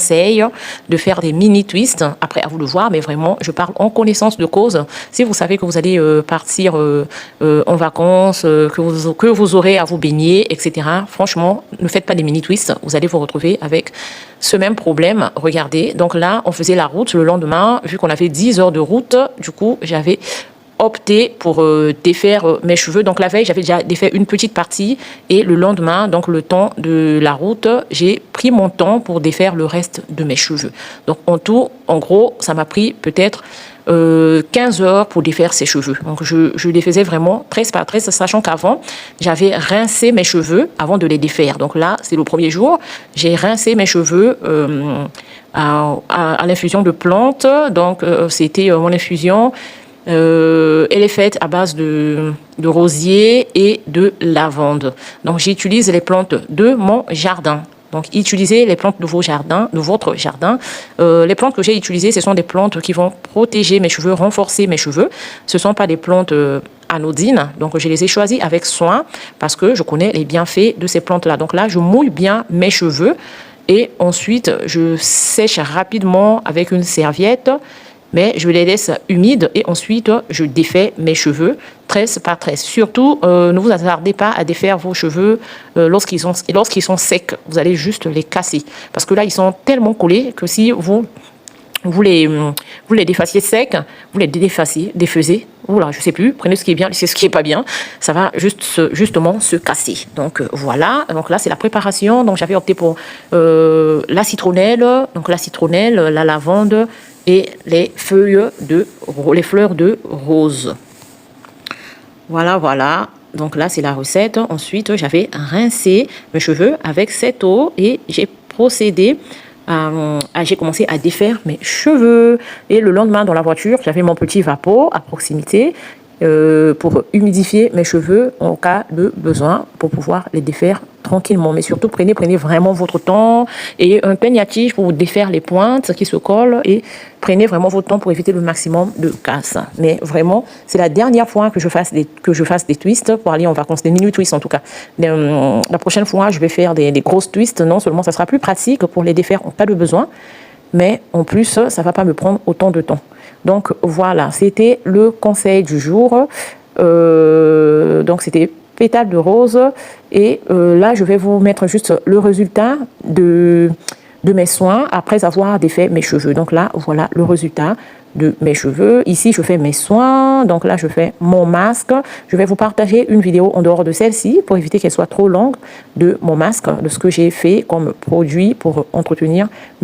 conseille de faire des mini twists. Après, à vous de voir, mais vraiment, je parle en connaissance de cause. Si vous savez que vous allez partir en vacances, que vous aurez à vous baigner, etc., franchement, ne faites pas des mini twists. Vous allez vous retrouver avec ce même problème. Regardez, donc là, on faisait la route le lendemain, vu qu'on avait 10 heures de route, du coup, j'avais opté pour défaire mes cheveux. Donc la veille, j'avais déjà défait une petite partie et le lendemain, donc le temps de la route, j'ai pris mon temps pour défaire le reste de mes cheveux. Donc en tout, en gros, ça m'a pris peut-être 15 heures pour défaire ses cheveux. Donc je les faisais vraiment tresse par tresse, sachant qu'avant, j'avais rincé mes cheveux avant de les défaire. Donc là, c'est le premier jour, j'ai rincé mes cheveux à l'infusion de plantes. Donc c'était mon infusion. Elle est faite à base de rosier et de lavande. Donc, j'utilise les plantes de mon jardin. Donc, utilisez les plantes de vos jardins, de votre jardin. Les plantes que j'ai utilisées, ce sont des plantes qui vont protéger mes cheveux, renforcer mes cheveux. Ce ne sont pas des plantes anodines. Donc, je les ai choisies avec soin parce que je connais les bienfaits de ces plantes-là. Donc là, je mouille bien mes cheveux et ensuite, je sèche rapidement avec une serviette. Mais je les laisse humides et ensuite, je défais mes cheveux tresse par tresse. Surtout, ne vous attardez pas à défaire vos cheveux lorsqu'ils sont secs. Vous allez juste les casser. Parce que là, ils sont tellement collés que si vous les défassiez secs, vous les défaisez, oula, je sais plus, prenez ce qui est bien, c'est ce qui est pas bien, ça va justement se casser. Donc voilà, donc là c'est la préparation. Donc j'avais opté pour la citronnelle, la lavande et les fleurs de rose. Voilà. Donc là c'est la recette. Ensuite j'avais rincé mes cheveux avec cette eau et j'ai procédé j'ai commencé à défaire mes cheveux. Et le lendemain, dans la voiture, j'avais mon petit vapeau à proximité pour humidifier mes cheveux en cas de besoin, pour pouvoir les défaire tranquillement. Mais surtout, prenez vraiment votre temps et un peignatif pour vous défaire les pointes qui se collent et prenez vraiment votre temps pour éviter le maximum de casse. Mais vraiment, c'est la dernière fois que je fasse des twists pour aller en vacances, des mini twists en tout cas. La prochaine fois, je vais faire des grosses twists. Non seulement ça sera plus pratique pour les défaire en cas de besoin, mais en plus, ça ne va pas me prendre autant de temps. Donc voilà, c'était le conseil du jour. Donc c'était pétales de rose. Et là, je vais vous mettre juste le résultat de mes soins après avoir défait mes cheveux. Donc là, voilà le résultat de mes cheveux. Ici, je fais mes soins. Donc là, je fais mon masque. Je vais vous partager une vidéo en dehors de celle-ci pour éviter qu'elle soit trop longue de mon masque, de ce que j'ai fait comme produit pour entretenir mes